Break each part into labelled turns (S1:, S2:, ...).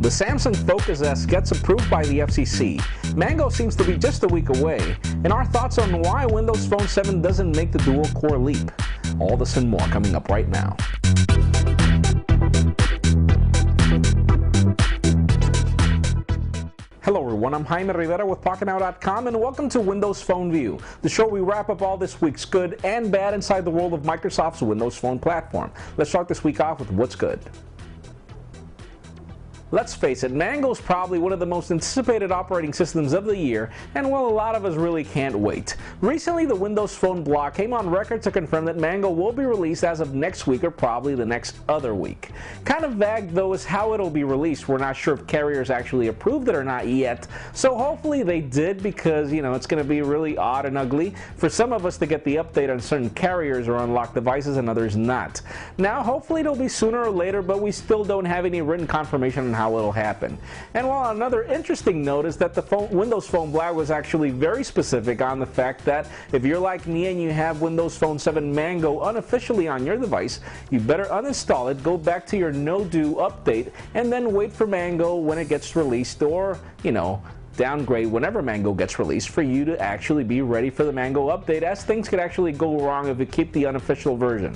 S1: The Samsung Focus S gets approved by the FCC. Mango seems to be just a week away. And our thoughts on why Windows Phone 7 doesn't make the dual-core leap. All this and more coming up right now. Hello everyone, I'm Jaime Rivera with PocketNow.com and welcome to Windows Phone View, the show where we wrap up all this week's good and bad inside the world of Microsoft's Windows Phone platform. Let's start this week off with what's good. Let's face it, Mango is probably one of the most anticipated operating systems of the year, and well, a lot of us really can't wait. Recently, the Windows Phone blog came on record to confirm that Mango will be released as of next week or probably the next other week. Kind of vague though is how it'll be released. We're not sure if carriers actually approved it or not yet, so hopefully they did, because it's going to be really odd and ugly for some of us to get the update on certain carriers or unlocked devices and others not. Now, hopefully it'll be sooner or later, but we still don't have any written confirmation on how it'll happen. And while another interesting note is that the Windows Phone blog was actually very specific on the fact that if you're like me and you have Windows Phone 7 Mango unofficially on your device, you better uninstall it, go back to your no-do update, and then wait for Mango when it gets released, or, downgrade whenever Mango gets released for you to actually be ready for the Mango update, as things could actually go wrong if you keep the unofficial version.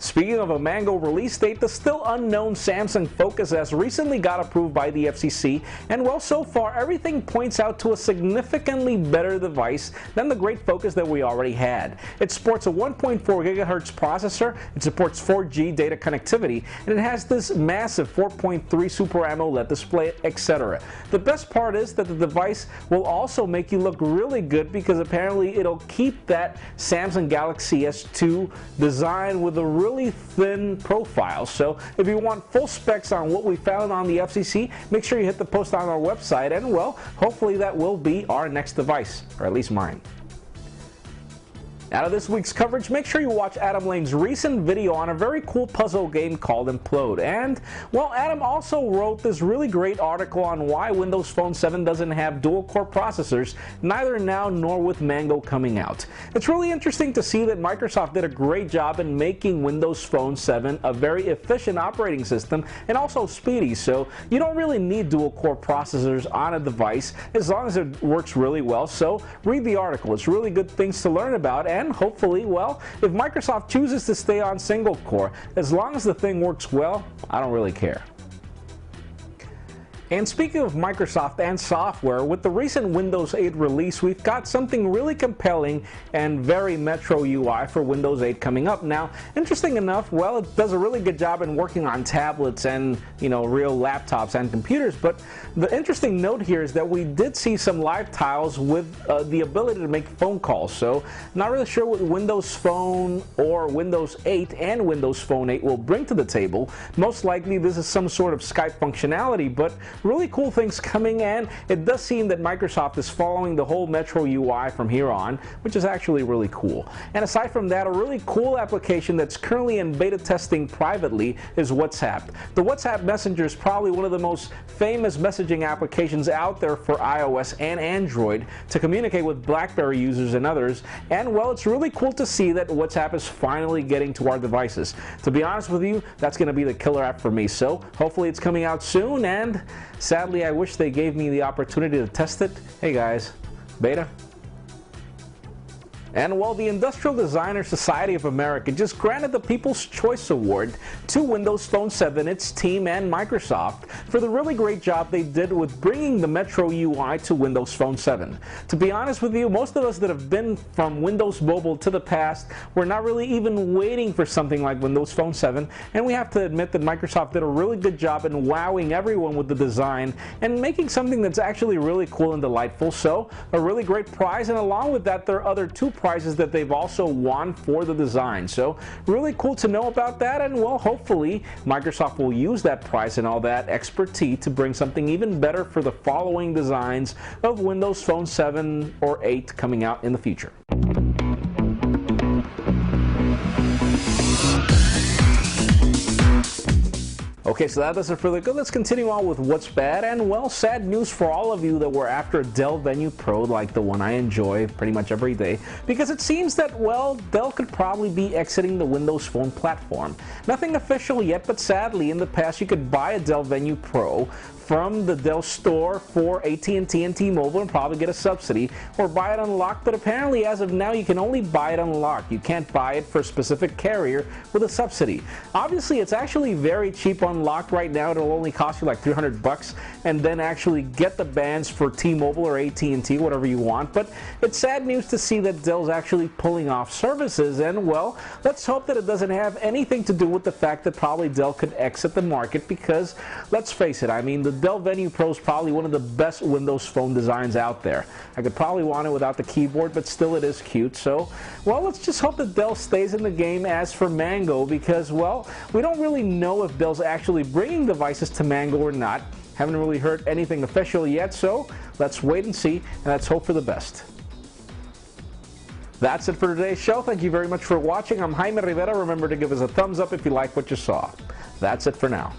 S1: Speaking of a Mango release date, the still unknown Samsung Focus S recently got approved by the FCC, and well, so far everything points out to a significantly better device than the great Focus that we already had. It sports a 1.4 GHz processor, it supports 4G data connectivity, and it has this massive 4.3 Super AMOLED display, etc. The best part is that the device will also make you look really good, because apparently it'll keep that Samsung Galaxy S2 design with a really thin profile. So if you want full specs on what we found on the FCC, make sure you hit the post on our website, and well, hopefully that will be our next device, or at least mine. Out of this week's coverage, make sure you watch Adam Lane's recent video on a very cool puzzle game called Implode. And, well, Adam also wrote this really great article on why Windows Phone 7 doesn't have dual-core processors, neither now nor with Mango coming out. It's really interesting to see that Microsoft did a great job in making Windows Phone 7 a very efficient operating system and also speedy, so you don't really need dual-core processors on a device as long as it works really well. So read the article. It's really good things to learn about. And hopefully, well, if Microsoft chooses to stay on single core, as long as the thing works well, I don't really care. And speaking of Microsoft and software, with the recent Windows 8 release, we've got something really compelling and very Metro UI for Windows 8 coming up. Now, interesting enough, well, it does a really good job in working on tablets and, real laptops and computers, but the interesting note here is that we did see some live tiles with the ability to make phone calls. So, not really sure what Windows Phone or Windows 8 and Windows Phone 8 will bring to the table. Most likely this is some sort of Skype functionality, but really cool things coming, and it does seem that Microsoft is following the whole Metro UI from here on, which is actually really cool. And aside from that, a really cool application that's currently in beta testing privately is WhatsApp. The WhatsApp Messenger is probably one of the most famous messaging applications out there for iOS and Android to communicate with BlackBerry users and others, and well, it's really cool to see that WhatsApp is finally getting to our devices. To be honest with you, that's going to be the killer app for me, so hopefully it's coming out soon, and sadly, I wish they gave me the opportunity to test it. Hey guys, beta? And well, the Industrial Designer Society of America just granted the People's Choice Award to Windows Phone 7, its team, and Microsoft for the really great job they did with bringing the Metro UI to Windows Phone 7. To be honest with you, most of us that have been from Windows Mobile to the past were not really even waiting for something like Windows Phone 7, and we have to admit that Microsoft did a really good job in wowing everyone with the design and making something that's actually really cool and delightful. So, a really great prize, and along with that, there are other two prizes that they've also won for the design. So really cool to know about that, and well, hopefully Microsoft will use that prize and all that expertise to bring something even better for the following designs of Windows Phone 7 or 8 coming out in the future. Okay, so that does it for the good. Let's continue on with what's bad. And, well, sad news for all of you that were after a Dell Venue Pro like the one I enjoy pretty much every day, because it seems that, well, Dell could probably be exiting the Windows Phone platform. Nothing official yet, but sadly, in the past, you could buy a Dell Venue Pro from the Dell store for AT&T and T-Mobile and probably get a subsidy, or buy it unlocked, but apparently as of now you can only buy it unlocked. You can't buy it for a specific carrier with a subsidy. Obviously it's actually very cheap unlocked right now. It'll only cost you like $300 and then actually get the bands for T-Mobile or AT&T, whatever you want, but it's sad news to see that Dell's actually pulling off services, and well, let's hope that it doesn't have anything to do with the fact that probably Dell could exit the market, because let's face it, I mean, the Dell Venue Pro is probably one of the best Windows Phone designs out there. I could probably want it without the keyboard, but still it is cute. So, well, let's just hope that Dell stays in the game. As for Mango, because, well, we don't really know if Dell's actually bringing devices to Mango or not. Haven't really heard anything official yet, so let's wait and see, and let's hope for the best. That's it for today's show. Thank you very much for watching. I'm Jaime Rivera. Remember to give us a thumbs up if you like what you saw. That's it for now.